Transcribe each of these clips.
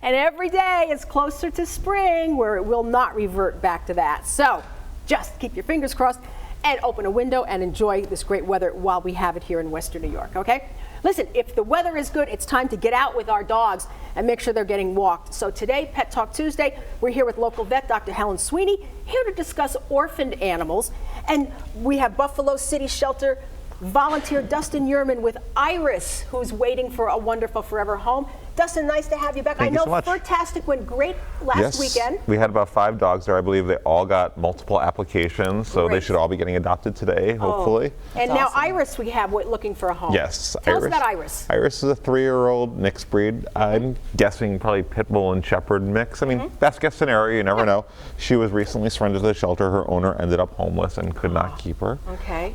And every day is closer to spring where it will not revert back to that. So just keep your fingers crossed and open a window and enjoy this great weather while we have it here in Western New York, okay? Listen, if the weather is good, it's time to get out with our dogs and make sure they're getting walked. So today, Pet Talk Tuesday, we're here with local vet Dr. Helen Sweeney, here to discuss orphaned animals. And we have Buffalo City Shelter volunteer Dustin Yerman with Iris, who's waiting for a wonderful forever home. Dustin, nice to have you back. Thank you so much. Fantastic went great last weekend. We had about 5 dogs there. I believe they all got multiple applications, so they should all be getting adopted today, hopefully. And now Iris we have looking for a home. Yes. Tell us about Iris. Iris is a 3-year-old mixed breed. I'm guessing probably pit bull and shepherd mix. I mean, best guess scenario, you never know. She was recently surrendered to the shelter. Her owner ended up homeless and could not keep her. Okay.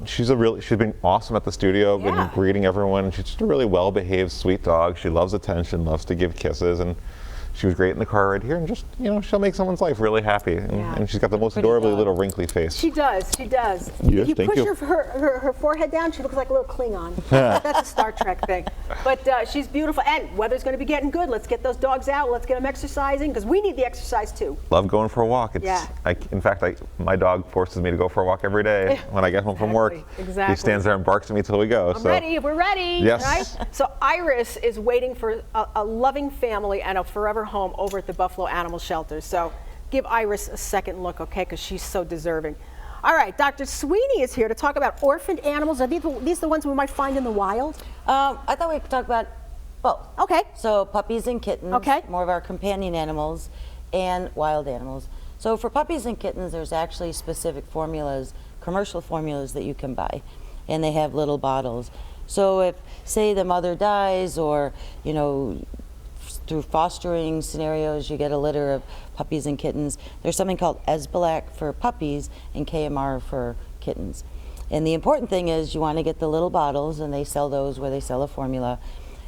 She's been awesome at the studio, been greeting everyone. She's just a really well-behaved, sweet dog. She loves attention, loves to give kisses, and she was great in the car right here, and just, you know, she'll make someone's life really happy. And she's got the most adorably little wrinkly face. She does, she does. Yes, you thank push you. her forehead down, she looks like a little Klingon. That's a Star Trek thing. But she's beautiful, and weather's going to be getting good. Let's get those dogs out, let's get them exercising, because we need the exercise too. Love going for a walk. In fact, my dog forces me to go for a walk every day when I get home from work. Exactly. He stands there and barks at me till we go. We're ready, yes. Right? So Iris is waiting for a loving family and a forever home over at the Buffalo Animal Shelter. So give Iris a second look, okay, because she's so deserving. All right, Dr. Sweeney is here to talk about orphaned animals. Are these the ones we might find in the wild? I thought we could talk about both. Okay. So puppies and kittens, more of our companion animals, and wild animals. So for puppies and kittens, there's actually specific formulas, commercial formulas that you can buy, and they have little bottles. So if, say, the mother dies, or, you know, through fostering scenarios, you get a litter of puppies and kittens, there's something called Esbilac for puppies and KMR for kittens. And the important thing is you want to get the little bottles, and they sell those where they sell a formula.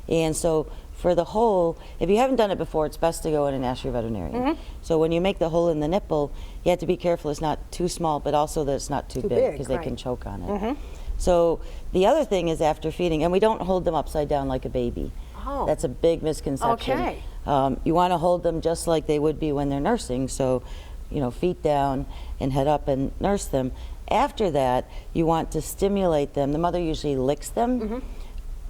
And so for the hole, if you haven't done it before, it's best to go in and ask your veterinarian. So when you make the hole in the nipple, you have to be careful it's not too small, but also that it's not too big, because they can choke on it. So the other thing is after feeding, and we don't hold them upside down like a baby. That's a big misconception. Okay. You want to hold them just like they would be when they're nursing. So, you know, feet down and head up and nurse them. After that, you want to stimulate them. The mother usually licks them.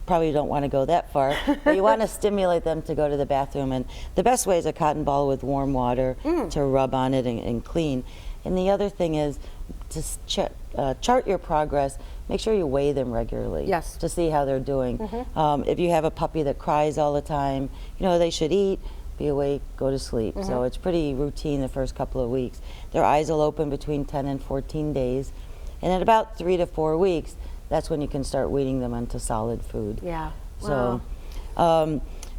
Probably don't want to go that far, but you want to stimulate them to go to the bathroom. And the best way is a cotton ball with warm water to rub on it and clean. And the other thing is to chart your progress. Make sure you weigh them regularly to see how they're doing. If you have a puppy that cries all the time, you know, they should eat, be awake, go to sleep. So it's pretty routine the first couple of weeks. Their eyes will open between 10 and 14 days. And at about 3 to 4 weeks, that's when you can start weaning them onto solid food. Yeah. So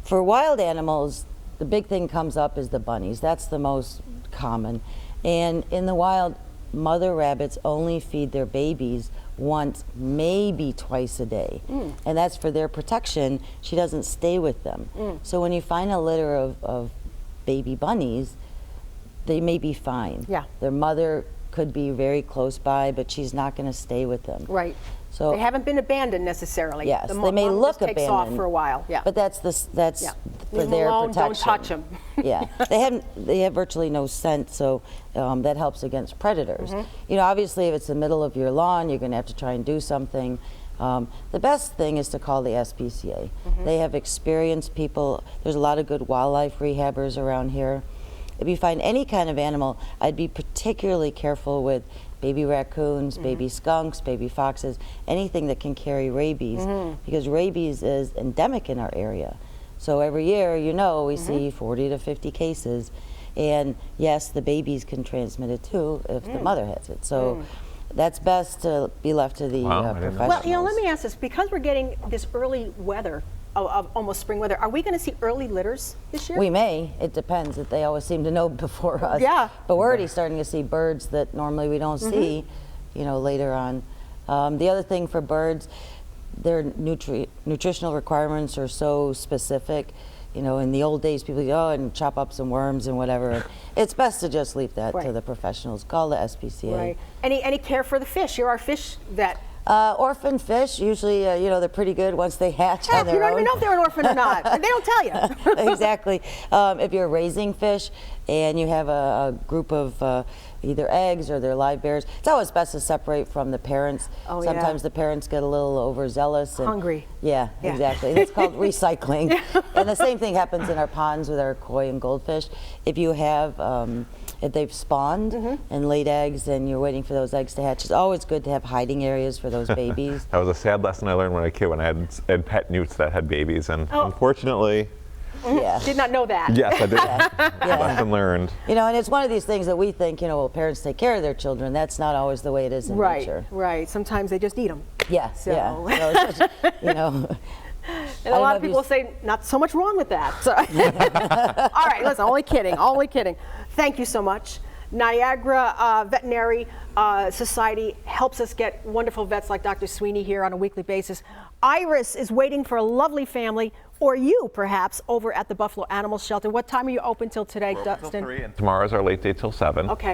for wild animals, the big thing comes up is the bunnies. That's the most common. And in the wild, mother rabbits only feed their babies once, maybe twice a day. And that's for their protection. She doesn't stay with them. So when you find a litter of baby bunnies, they may be fine. Their mother could be very close by, but she's not going to stay with them. Right. So they haven't been abandoned necessarily. Yes, The they may mom look just takes abandoned off for a while. but that's for Leave their them alone, protection. don't touch them. They have virtually no scent, so that helps against predators. You know, obviously, if it's the middle of your lawn, you're going to have to try and do something. The best thing is to call the SPCA. They have experienced people. There's a lot of good wildlife rehabbers around here. If you find any kind of animal, I'd be particularly careful with baby raccoons, baby skunks, baby foxes, anything that can carry rabies, because rabies is endemic in our area. So every year, you know, we see 40 to 50 cases. And yes, the babies can transmit it too if the mother has it. So that's best to be left to the professionals. Well, you know, let me ask this. Because we're getting this early weather, of almost spring weather, are we going to see early litters this year? We may. It depends. They always seem to know before us. But we're already starting to see birds that normally we don't see, you know, later on. The other thing for birds, their nutritional requirements are so specific. You know, in the old days, people go and chop up some worms and whatever. It's best to just leave that to the professionals. Call the SPCA. Right. Any care for the fish? You're our fish vet. Orphan fish, usually, you know, they're pretty good once they hatch on Heck, their you don't own. even know if they're an orphan or not. They don't tell you. Exactly. If you're raising fish and you have a group of either eggs or they're live bears, it's always best to separate from the parents. Oh, yeah. Sometimes the parents get a little overzealous. And, Hungry. Yeah, Yeah. exactly. It's called recycling. And the same thing happens in our ponds with our koi and goldfish. If you have, if they've spawned and laid eggs and you're waiting for those eggs to hatch, it's always good to have hiding areas for those babies. That was a sad lesson I learned when I was a kid when I had pet newts that had babies, and unfortunately, Yeah. Did not know that. yes, I did. Yeah. Lesson learned. You know, and it's one of these things that we think, you know, well, parents take care of their children. That's not always the way it is in Right, nature. right. Sometimes they just eat them. Yeah, So- yeah. So it's just, you know. And a lot of people say, not so much wrong with that. So all right, listen, only kidding, only kidding. Thank you so much. Niagara Veterinary Society helps us get wonderful vets like Dr. Sweeney here on a weekly basis. Iris is waiting for a lovely family, or you perhaps, over at the Buffalo Animal Shelter. What time are you open till today, Dustin? Tomorrow's our late day till 7. Okay.